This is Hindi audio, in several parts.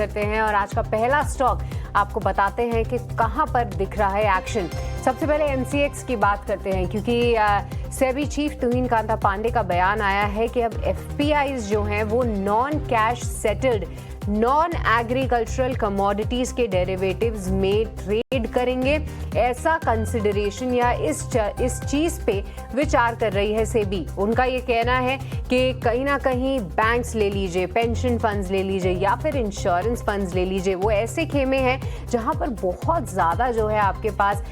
करते हैं और आज का पहला स्टॉक आपको बताते हैं कि कहां पर दिख रहा है एक्शन। सबसे पहले एमसीएक्स की बात करते हैं क्योंकि सेबी चीफ तुहिन कांता पांडे का बयान आया है कि अब एफपीआईज जो हैं वो non cash settled non agricultural commodities के डेरिवेटिव्स में ट्रेड करेंगे। ऐसा कंसिडरेशन या इस चीज पे विचार कर रही है सेबी। उनका ये कहना है कि कहीं ना कहीं बैंक्स ले लीजिए, पेंशन फंड्स ले लीजिए या फिर इंश्योरेंस फंड्स ले लीजिए, वो ऐसे खेमे हैं जहां पर बहुत ज़्यादा जो है आपके पास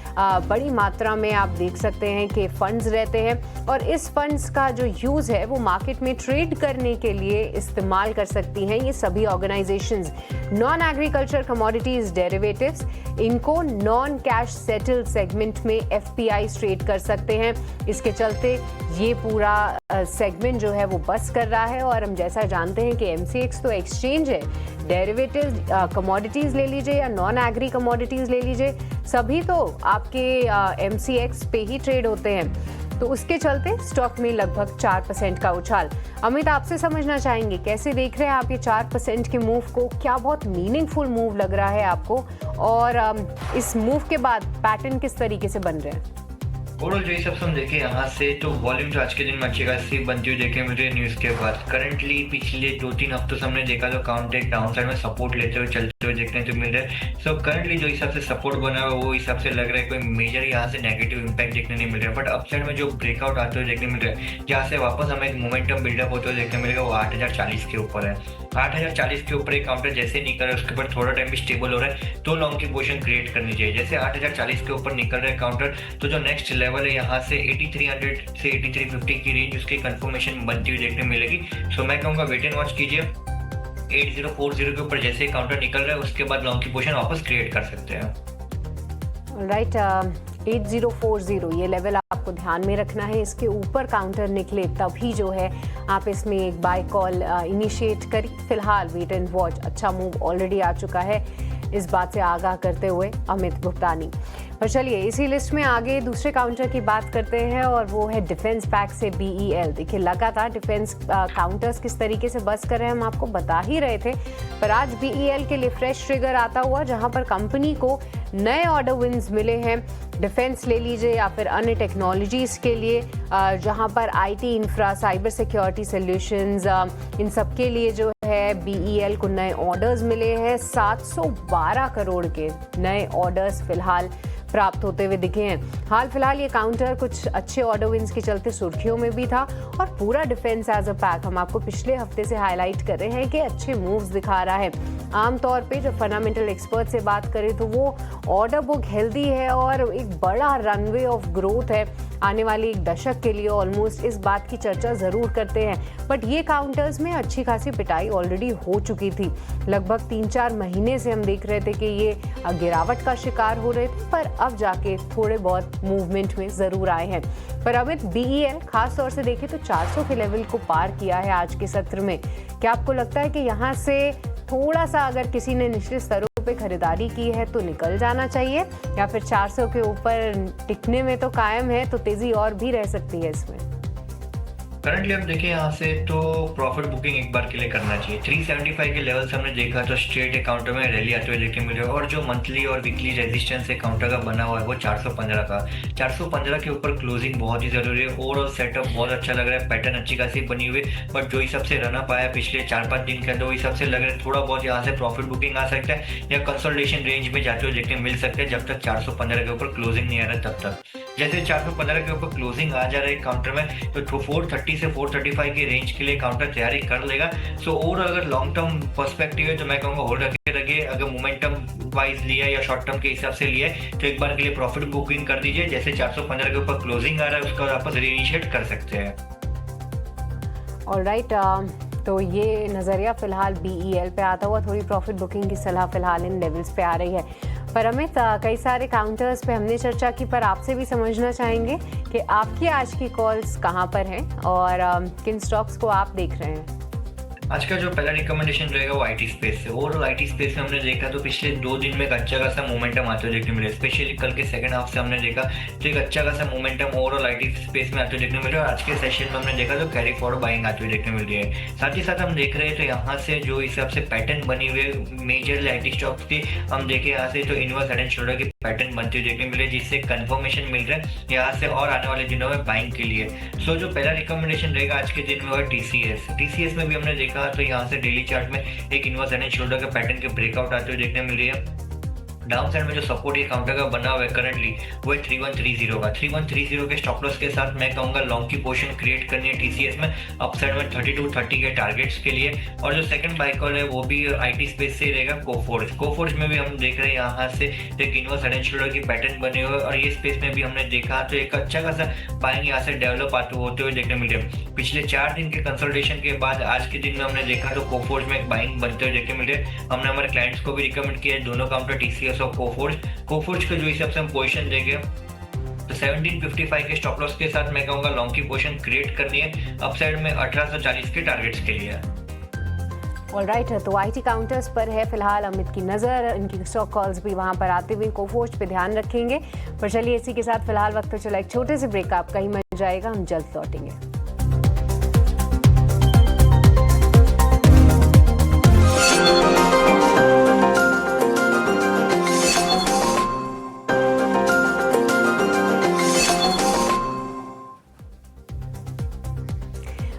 बड़ी मात्रा में आप देख सकते हैं कि फंड्स रहते हैं और इस फंड्स का जो यूज़ है वो मार्केट में ट्रेड करने के लिए इस्तेमाल कर सकती हैं ये सभी organisations. Non agriculture commodities derivatives, इनको नॉन कैश सेटल सेगमेंट में एफपीआई ट्रेड कर सकते हैं। इसके चलते ये पूरा सेगमेंट जो है वो बस कर रहा है और हम जैसा जानते हैं कि एमसीएक्स तो एक्सचेंज है, डेरिवेटिव कमोडिटीज ले लीजिए या नॉन एग्री कमोडिटीज ले लीजिए, सभी तो आपके एमसीएक्स पे ही ट्रेड होते हैं। तो उसके चलते स्टॉक में लगभग 4% का उछाल। अमित, आपसे समझना चाहेंगे कैसे देख रहे हैं आप ये 4% के मूव को? क्या बहुत मीनिंगफुल मूव लग रहा है आपको और इस मूव के बाद पैटर्न किस तरीके से बन रहे हैं? ओवरऑल जो सब हम देखें यहाँ से तो वॉल्यूम जो आज के दिन में अच्छी खासी बनती हुई देखे मुझे न्यूज़ के बाद। करंटली पिछले 2-3 हफ्तों से हमने देखा तो काउंटर एक डाउन साइड में सपोर्ट लेते हुए चलते हुए देखने को मिल रहा है। सो करंटली जो हिसाब से सपोर्ट बना हुआ वो हिसाब से लग रहा है कोई मेजर यहाँ से नेगेटिव इंपैक्ट देखने नहीं मिल रहा है। बट अपसाइड में जो ब्रेकआउट आते हुए देखने मिल रहा है, जहाँ से वापस हमें एक मोमेंटम बिल्डअप होते हुए देखने मिलेगा, वो 8040 के ऊपर है। 8040 के ऊपर एक काउंटर जैसे निकल रहा है उसके ऊपर थोड़ा टाइम भी स्टेबल हो रहा है तो लॉन्ग की पोजीशन क्रिएट करनी चाहिए। जैसे 8040 के ऊपर निकल रहा है काउंटर तो जो नेक्स्ट लेवल है यहाँ से 8300 से 8350 की रेंज उसकी कंफर्मेशन बनती हुई देखने मिलेगी। सो मैं कहूँगा वेट एंड वॉच कीजिए। 8040 के ऊपर जैसे काउंटर निकल रहा है उसके बाद लॉन्ग की पोजीशन वापस क्रिएट कर सकते हैं। राइट, 8040 ये लेवल आपको ध्यान में रखना है। इसके ऊपर काउंटर निकले तभी जो है आप इसमें एक बाय कॉल इनिशिएट करी। फिलहाल वेट एंड वॉच, अच्छा मूव ऑलरेडी आ चुका है, इस बात से आगाह करते हुए अमित भुगतानी। और चलिए इसी लिस्ट में आगे दूसरे काउंटर की बात करते हैं और वो है डिफेंस पैक से बीईएल। देखिए लगातार डिफेंस काउंटर्स किस तरीके से बस कर रहे हैं हम आपको बता ही रहे थे, पर आज बीईएल के लिए फ्रेश ट्रिगर आता हुआ जहां पर कंपनी को नए ऑर्डर विन्स मिले हैं। डिफेंस ले लीजिए या फिर अन्य टेक्नोलॉजीज के लिए जहां पर IT infra, cyber security solutions, इन सब के लिए जो है बीईएल को नए ऑर्डर्स मिले हैं। 712 करोड़ के नए ऑर्डर्स फिलहाल प्राप्त होते हुए दिखे हैं। हाल फिलहाल ये काउंटर कुछ अच्छे ऑर्डर विन्स के चलते सुर्खियों में भी था और पूरा डिफेंस एज अ पैक हम आपको पिछले हफ्ते से हाईलाइट कर रहे हैं कि अच्छे मूव्स दिखा रहा है। आमतौर पे जब फंडामेंटल एक्सपर्ट से बात करें तो वो ऑर्डर बुक हेल्दी है और एक बड़ा रनवे ऑफ ग्रोथ है आने वाली एक दशक के लिए ऑलमोस्ट, इस बात की चर्चा ज़रूर करते हैं। बट ये काउंटर्स में अच्छी खासी पिटाई ऑलरेडी हो चुकी थी। लगभग 3-4 महीने से हम देख रहे थे कि ये गिरावट का शिकार हो रहे थे, पर अब जाके थोड़े बहुत मूवमेंट में ज़रूर आए हैं। पर अमित, बीईएल खास तौर से देखें तो 400 के लेवल को पार किया है आज के सत्र में। क्या आपको लगता है कि यहाँ से थोड़ा सा अगर किसी ने निचले स्तरों पे खरीदारी की है तो निकल जाना चाहिए या फिर 400 के ऊपर टिकने में तो कायम है तो तेजी और भी रह सकती है इसमें? करंटली अब देखिए यहाँ से तो प्रॉफिट बुकिंग एक बार के लिए करना चाहिए। 375 के लेवल से हमने देखा तो स्ट्रेट एक काउंटर में रैली आते हुए देखने मिले और जो मंथली और वीकली रेजिस्टेंस एक काउंटर का बना हुआ है वो 415 का। 415 के ऊपर क्लोजिंग बहुत ही जरूरी है। ओवरऑल सेटअप बहुत अच्छा लग रहा है, पैटर्न अच्छी खासी बनी हुई है, बट जो हिसाब से रन अप आया पिछले 4-5 दिन के अंदर वो हिसाब से लग रहा है थोड़ा बहुत यहाँ से प्रॉफिट बुकिंग आ सकता है या कंसोलिडेशन रेंज में जाते हुए देखने मिल सकते हैं जब तक 415 के ऊपर क्लोजिंग नहीं आ रहा तब तक। जैसे 415 के ऊपर क्लोजिंग आ जा रहा है काउंटर में तो 430 से 435 की रेंज के लिए काउंटर तैयारी कर लेगा। सो और अगर लॉन्ग टर्म पर्सपेक्टिव है तो मैं कहूँगा होल्ड रखिए। अगर मोमेंटम वाइज लिया या शॉर्ट टर्म के हिसाब से लिया तो एक बार के लिए प्रॉफिट बुकिंग कर दीजिए। जैसे 415 के ऊपर क्लोजिंग आ रहा है उसका वापस रीइनिशिएट कर सकते हैं। ऑलराइट, तो ये नज़रिया फिलहाल बीईएल पे आता हुआ, थोड़ी प्रॉफिट बुकिंग की सलाह फिलहाल इन लेवल्स पे आ रही है। पर अमित, कई सारे काउंटर्स पे हमने चर्चा की, पर आपसे भी समझना चाहेंगे कि आपकी आज की कॉल्स कहाँ पर हैं और किन स्टॉक्स को आप देख रहे हैं? आज का जो पहला रिकमेंडेशन रहेगा वो आईटी स्पेस से। ओवरऑल आईटी स्पेस में हमने देखा तो पिछले 2 दिन में एक अच्छा खासा मोमेंटम आते हुए देखने मिले, स्पेशली कल के सेकंड हाफ से हमने देखा तो एक अच्छा खासा मोमेंटम ओवरऑल आईटी स्पेस में आते हुए देखने मिल रहा है। और आज के सेशन में हमने देखा तो कैरी फॉरवर्ड बाइंग आते हुए देखने मिल रही है। साथ ही साथ हम देख रहे हैं तो यहाँ से जो हिसाब से पैटर्न बनी हुई है मेजरली आईटी स्टॉक्स की, हम देखें यहाँ से तो इनवर्स हेड एंड शोल्डर की पैटर्न बनती हुई देखने मिले, जिससे कंफर्मेशन मिल रहा है यहाँ से और आने वाले दिनों में बाइंग के लिए। सो जो पहला रिकमेंडेशन रहेगा आज के दिन में वो टीसीएस में भी हमने देखा तो यहाँ से डेली चार्ट में एक इनवर्स हेड एंड शोल्डर के पैटर्न के ब्रेकआउट आते हुए देखने मिल रही है। डाउन साइड में जो सपोर्ट ये काउंटर का बना हुआ है करंटली वो है 3130 का। 3130 के स्टॉप लॉस के साथ मैं कहूँगा लॉन्ग की पोजीशन क्रिएट करनी है टीसीएस में, अपसाइड में 3230 के टारगेट्स के लिए। और जो सेकंड बाय कॉल है वो भी आईटी स्पेस से ही रहेगा कोफोर्ज में भी हम देख रहे हैं यहाँ से एक इनवर्स हेड एंड शोल्डर की पैटर्न बने हुए और ये स्पेस में भी हमने देखा तो एक अच्छा खासा बाइंग यहाँ से डेवलप होते हुए देखने मिल रहे हैं। पिछले 4 दिन के कंसल्टेशन के बाद आज के दिन में हमने देखा तो कोफोर्ज में एक बाइंग बनते हुए देखने मिल रहे। हमने हमारे क्लाइंट्स को भी रिकमेंड किया है दोनों काउंटर टीसीएस और कोफोर्ज का जो हिसाब से हम पोजीशन देंगे तो 1755 के स्टॉप लॉस के साथ मैं कहूँगा लॉन्ग की पोजीशन क्रिएट करनी है, अपसाइड में 1840 के टारगेट्स के लिए। ऑलराइट, तो आईटी काउंटर्स पर है फिलहाल अमित की नज़र, इनकी स्टॉक कॉल्स भी वहां पर आते हुए कोफोर्ज पे ध्यान रखेंगे। पर चलिए इसी के साथ फिलहाल वक्त तो चला एक छोटे से ब्रेक, आपका ही मिल जाएगा, हम जल्द लौटेंगे।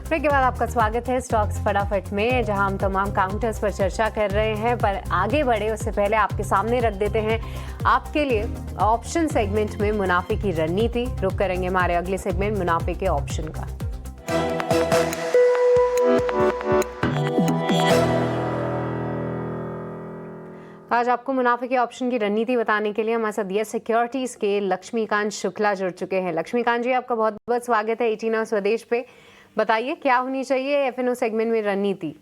ब्रेक के बाद आपका स्वागत है स्टॉक्स फटाफट में, जहां हम तमाम काउंटर्स पर चर्चा कर रहे हैं। पर आगे बढ़े उससे पहले आपके सामने रख देते हैं आपके लिए ऑप्शन सेगमेंट में मुनाफे की रणनीति। रुक करेंगे हमारे अगले सेगमेंट मुनाफे के ऑप्शन का। आज आपको मुनाफे के ऑप्शन की रणनीति बताने के लिए हमारे साथ यस सिक्योरिटीज के लक्ष्मीकांत शुक्ला जुड़ चुके हैं। लक्ष्मीकांत जी, आपका बहुत बहुत स्वागत है 18 स्वदेश पे। बताइए क्या होनी चाहिए एफएनओ सेगमेंट में रणनीति।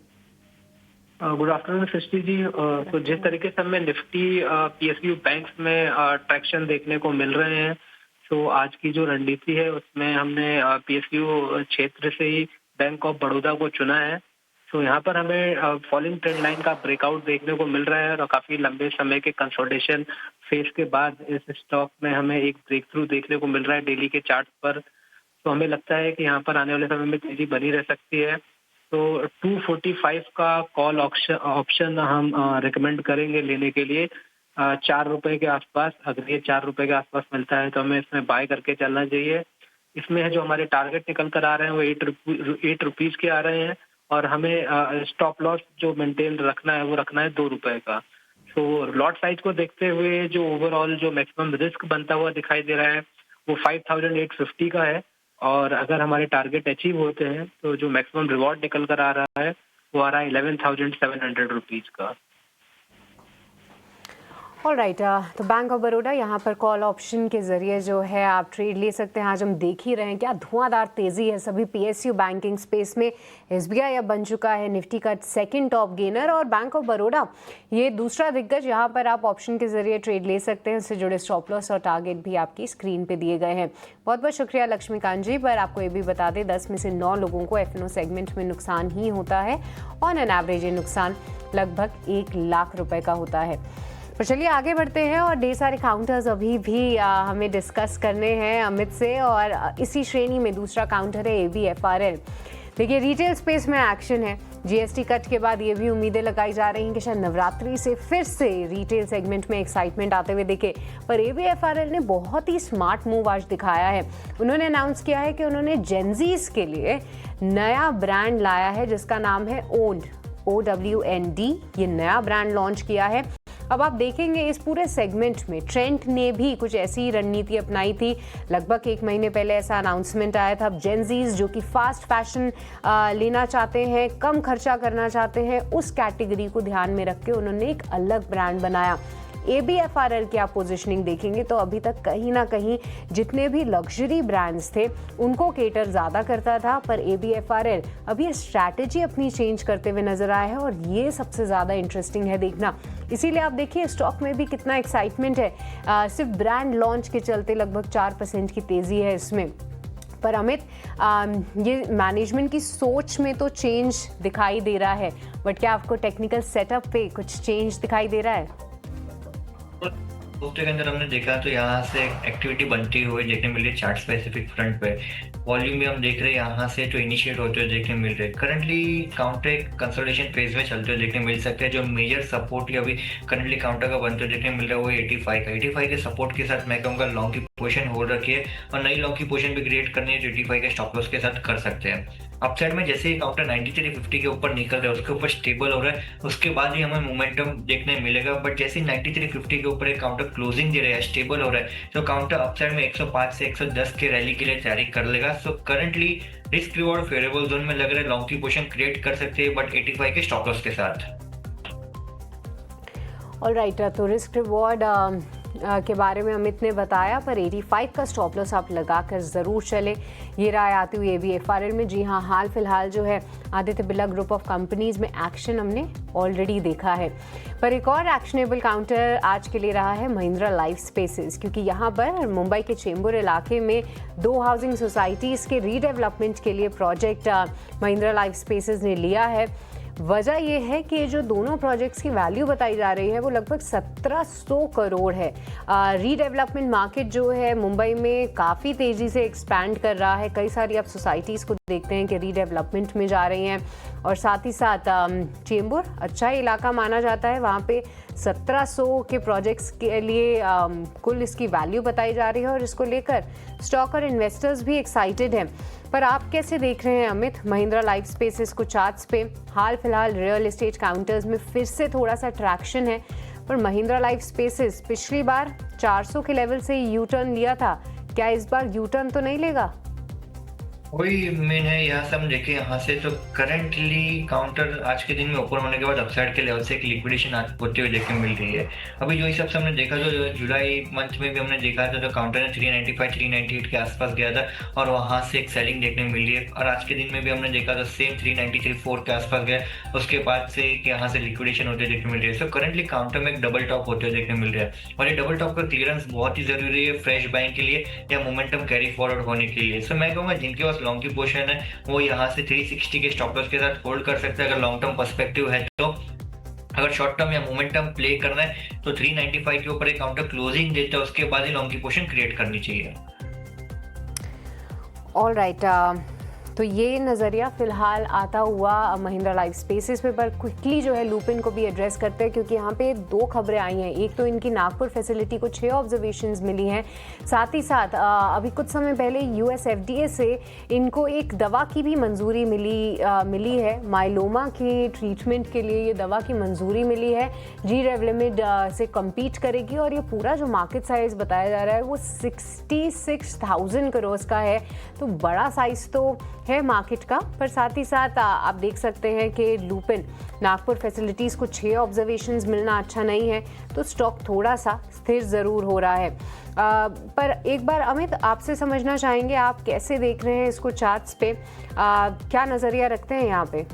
Good afternoon Srishti ji. तो जिस तरीके से हमें निफ्टी पीएसयू बैंक्स में ट्रैक्शन देखने को मिल रहे हैं, तो आज की जो रणनीति है उसमें हमने पीएसयू क्षेत्र से ही बैंक ऑफ बड़ौदा को चुना है। तो यहाँ पर हमें फॉलिंग ट्रेंड लाइन का ब्रेकआउट देखने को मिल रहा है और काफी लंबे समय के कंसोलिडेशन फेज के बाद इस स्टॉक में हमें एक ब्रेक थ्रू देखने को मिल रहा है डेली के चार्ट पर। तो हमें लगता है कि यहाँ पर आने वाले समय में तेजी बनी रह सकती है। तो 245 का कॉल ऑप्शन हम रिकमेंड करेंगे लेने के लिए 4 रुपए के आसपास। अगर ये 4 रुपए के आसपास मिलता है तो हमें इसमें बाय करके चलना चाहिए। इसमें जो हमारे टारगेट निकल कर आ रहे हैं वो 8 रुपीज के आ रहे हैं और हमें स्टॉप लॉस जो मेंटेन रखना है वो रखना है 2 रुपए का। तो लॉट साइज को देखते हुए जो ओवरऑल जो मैक्सिमम रिस्क बनता हुआ दिखाई दे रहा है वो 5850 का है और अगर हमारे टारगेट अचीव होते हैं तो जो मैक्सिमम रिवॉर्ड निकल कर आ रहा है वो आ रहा है 11,700 रुपीज का। ऑलराइट, तो बैंक ऑफ बड़ौदा यहाँ पर कॉल ऑप्शन के जरिए जो है आप ट्रेड ले सकते हैं। आज हम देख ही रहे हैं क्या धुआंधार तेजी है सभी पीएसयू बैंकिंग स्पेस में। एसबीआई अब बन चुका है निफ्टी का सेकंड टॉप गेनर और बैंक ऑफ बड़ौदा ये दूसरा दिग्गज। यहाँ पर आप ऑप्शन के जरिए ट्रेड ले सकते हैं। इससे जुड़े स्टॉप लॉस और टारगेट भी आपकी स्क्रीन पे दिए गए हैं। बहुत बहुत शुक्रिया लक्ष्मीकांत जी। पर आपको ये भी बता दें 10 में से 9 लोगों को एफएनओ सेगमेंट में नुकसान ही होता है। ऑन एन एवरेज ये नुकसान लगभग 1 लाख रुपए का होता है। तो चलिए आगे बढ़ते हैं और ढेर सारे काउंटर्स अभी भी हमें डिस्कस करने हैं अमित से। और इसी श्रेणी में दूसरा काउंटर है ABFRL। देखिए रिटेल स्पेस में एक्शन है। जीएसटी कट के बाद ये भी उम्मीदें लगाई जा रही हैं कि शायद नवरात्रि से फिर से रिटेल सेगमेंट में एक्साइटमेंट आते हुए दिखे। पर ABFRL ने बहुत ही स्मार्ट मूव आज दिखाया है। उन्होंने अनाउंस किया है कि उन्होंने जेनजीज के लिए नया ब्रांड लाया है जिसका नाम है OWND, OWND। ये नया ब्रांड लॉन्च किया है। अब आप देखेंगे इस पूरे सेगमेंट में ट्रेंट ने भी कुछ ऐसी रणनीति अपनाई थी। लगभग 1 महीने पहले ऐसा अनाउंसमेंट आया था। अब जेनजीज जो कि फास्ट फैशन लेना चाहते हैं, कम खर्चा करना चाहते हैं, उस कैटेगरी को ध्यान में रख के उन्होंने एक अलग ब्रांड बनाया। ABFRL की आप पोजीशनिंग देखेंगे तो अभी तक कहीं ना कहीं जितने भी लग्जरी ब्रांड्स थे उनको केटर ज़्यादा करता था। पर ABFRL अभी ये स्ट्रैटेजी अपनी चेंज करते हुए नजर आया है और ये सबसे ज़्यादा इंटरेस्टिंग है देखना। इसीलिए आप देखिए स्टॉक में भी कितना एक्साइटमेंट है। सिर्फ ब्रांड लॉन्च के चलते लगभग 4% की तेज़ी है इसमें। पर अमित, ये मैनेजमेंट की सोच में तो चेंज दिखाई दे रहा है, बट क्या आपको टेक्निकल सेटअप पे कुछ चेंज दिखाई दे रहा है? हफ्ते के अंदर हमने देखा तो यहाँ से एक्टिविटी बनती हुई देखने मिल रही है चार्ट स्पेसिफिक फ्रंट पे। वॉल्यूम भी हम देख रहे हैं यहाँ से जो इनिशिएट होते हुए देखने मिल रहे हैं। करंटली काउंटर एक कंसोलिडेशन फेज में चलते हुए देखने मिल सकते हैं। जो मेजर सपोर्ट या अभी करंटली काउंटर का बनते हुए देखने मिल रहा है वो 85 का। 85 के सपोर्ट के साथ मैं कहूँगा लॉन्ग की पोजीशन होल्ड रखिए और नई लॉन्ग की पोजीशन भी क्रिएट करनी है जो 85 के स्टॉप लॉस के साथ कर सकते हैं। अपसाइड में जैसे ही काउंटर 9350 के ऊपर निकल रहा है उसके ऊपर स्टेबल हो रहा है, उसके बाद ही हमें मोमेंटम देखने मिलेगा। बट जैसे 9350 के ऊपर एक काउंटर क्लोजिंग दे रहा है, स्टेबल हो रहा है, तो काउंटर अपसाइड में 105 से 110 के रैली के लिए तैयारी कर लेगा। So currently risk reward favourable zone में लग रहा है, लॉन्ग की पोजीशन क्रिएट कर सकते हैं बट 85 के स्टॉप लॉस के साथ। ऑलराइट, तो रिस्क रिवॉर्ड के बारे में अमित ने बताया, पर 85 का स्टॉप लॉस आप लगाकर ज़रूर चले। ये राय आती हुई ABFRL में। जी हाँ, हाल फिलहाल जो है Aditya Birla group of companies में एक्शन हमने ऑलरेडी देखा है, पर एक और एक्शनेबल काउंटर आज के लिए रहा है महिंद्रा लाइफ स्पेसेस, क्योंकि यहाँ पर मुंबई के चेंबूर इलाके में 2 हाउसिंग सोसाइटीज़ के रीडेवलपमेंट के लिए प्रोजेक्ट महिंद्रा लाइफ स्पेसेस ने लिया है। वजह यह है कि जो दोनों प्रोजेक्ट्स की वैल्यू बताई जा रही है वो लगभग 1700 करोड़ है। रीडेवलपमेंट मार्केट जो है मुंबई में काफ़ी तेज़ी से एक्सपैंड कर रहा है। कई सारी आप सोसाइटीज़ को देखते हैं कि रीडेवलपमेंट में जा रही हैं, और साथ ही साथ चेंबूर अच्छा इलाका माना जाता है। वहाँ पे 1700 के प्रोजेक्ट्स के लिए कुल इसकी वैल्यू बताई जा रही है, और इसको लेकर स्टॉक और इन्वेस्टर्स भी एक्साइटेड हैं। पर आप कैसे देख रहे हैं अमित महिंद्रा लाइफ स्पेसेस को चार्ट्स पे? हाल फिलहाल रियल एस्टेट काउंटर्स में फिर से थोड़ा सा ट्रैक्शन है, पर महिंद्रा लाइफ स्पेसेस पिछली बार 400 के लेवल से यू टर्न लिया था, क्या इस बार यू टर्न तो नहीं लेगा? वही मेन है। यहाँ से हम देखें यहाँ से तो करंटली काउंटर आज के दिन में ऊपर होने के बाद अपसाइड के लेवल से एक लिक्विडेशन होते हुए देखने मिल रही है। अभी जो हिसाब से हमने देखा तो जुलाई मंथ में भी हमने देखा था तो काउंटर ने 395 398 के आसपास गया था और वहाँ से एक सेलिंग देखने मिल रही है। और आज के दिन में भी हमने देखा तो सेम 393.4 के आसपास गया, उसके बाद से यहाँ से लिक्विडेशन होते देखने मिल रही है। सो करंटली काउंटर में एक डबल टॉप होते हुए देखने मिल रहा है, और ये डबल टॉप का क्लियरेंस बहुत ही जरूरी है फ्रेश बाइंग के लिए या मोमेंटम कैरी फॉरवर्ड होने के लिए। सो मैं कहूँगा जिनके पास लॉन्ग की पोजीशन है वो यहाँ से 360 के स्टॉप लॉस के साथ होल्ड कर सकते हैं अगर लॉन्ग टर्म पर्सपेक्टिव है तो। अगर शॉर्ट टर्म या मोमेंटम प्ले करना है तो 395 के ऊपर एक काउंटर क्लोजिंग देता है, उसके बाद ही लॉन्ग की पोजीशन क्रिएट करनी चाहिए। ऑलराइट, तो ये नज़रिया फिलहाल आता हुआ महिंद्रा लाइफ स्पेसेस पे, पर क्विकली जो है लूपिन को भी एड्रेस करते हैं, क्योंकि यहाँ पे 2 खबरें आई हैं। एक तो इनकी नागपुर फैसिलिटी को 6 ऑब्जर्वेशंस मिली हैं, साथ ही साथ अभी कुछ समय पहले US FDA से इनको एक दवा की भी मंजूरी मिली है। माइलोमा के ट्रीटमेंट के लिए ये दवा की मंजूरी मिली है, रीडेवलपमेंट से कम्पीट करेगी, और ये पूरा जो मार्केट साइज बताया जा रहा है वो 66,000 करोड़ का है। तो बड़ा साइज तो है मार्केट का, पर साथ ही साथ आप देख सकते हैं कि लूपिन नागपुर फैसिलिटीज़ को 6 ऑब्जर्वेशंस मिलना अच्छा नहीं है, तो स्टॉक थोड़ा सा स्थिर ज़रूर हो रहा है। पर एक बार अमित आपसे समझना चाहेंगे, आप कैसे देख रहे हैं इसको चार्ट्स पे, क्या नज़रिया रखते हैं यहाँ पे?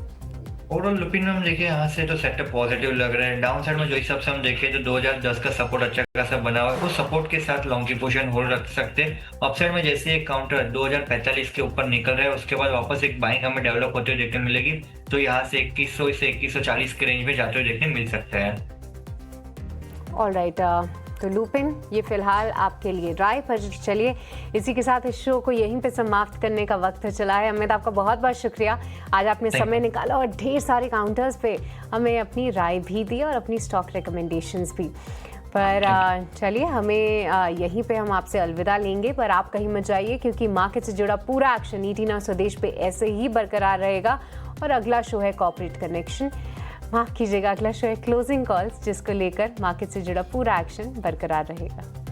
ओवरऑल लुपिन में हम देखें यहाँ से तो सेटअप पॉजिटिव लग रहा है। डाउन साइड में जो हिसाब से हम देखें तो 2010 का सपोर्ट अच्छा खासा बना हुआ है, उस सपोर्ट के साथ लॉन्ग की पोजीशन होल्ड रख सकते हैं। अपसाइड में जैसे एक काउंटर 2045 के ऊपर निकल रहा है, उसके बाद वापस एक बाइंग हमें डेवलप होते हुए देखने मिलेगी, तो यहाँ से 2100 से 2140 के रेंज में जाते हुए देखने मिल सकते हैं। ऑलराइट, तो लूपिन ये फिलहाल आपके लिए राय पर। चलिए इसी के साथ इस शो को यहीं पे समाप्त करने का वक्त चला है। अमित, आपका बहुत बहुत शुक्रिया, आज आपने समय निकाला और ढेर सारे काउंटर्स पे हमें अपनी राय भी दी और अपनी स्टॉक रिकमेंडेशंस भी। पर चलिए हमें यहीं पे हम आपसे अलविदा लेंगे, पर आप कहीं मत जाइए, क्योंकि मार्केट से जुड़ा पूरा एक्शन ET Now स्वदेश पे ऐसे ही बरकरार रहेगा। और अगला शो है कॉर्पोरेट कनेक्शन, माफ कीजिएगा, अगला शो है क्लोजिंग कॉल्स, जिसको लेकर मार्केट से जुड़ा पूरा एक्शन बरकरार रहेगा।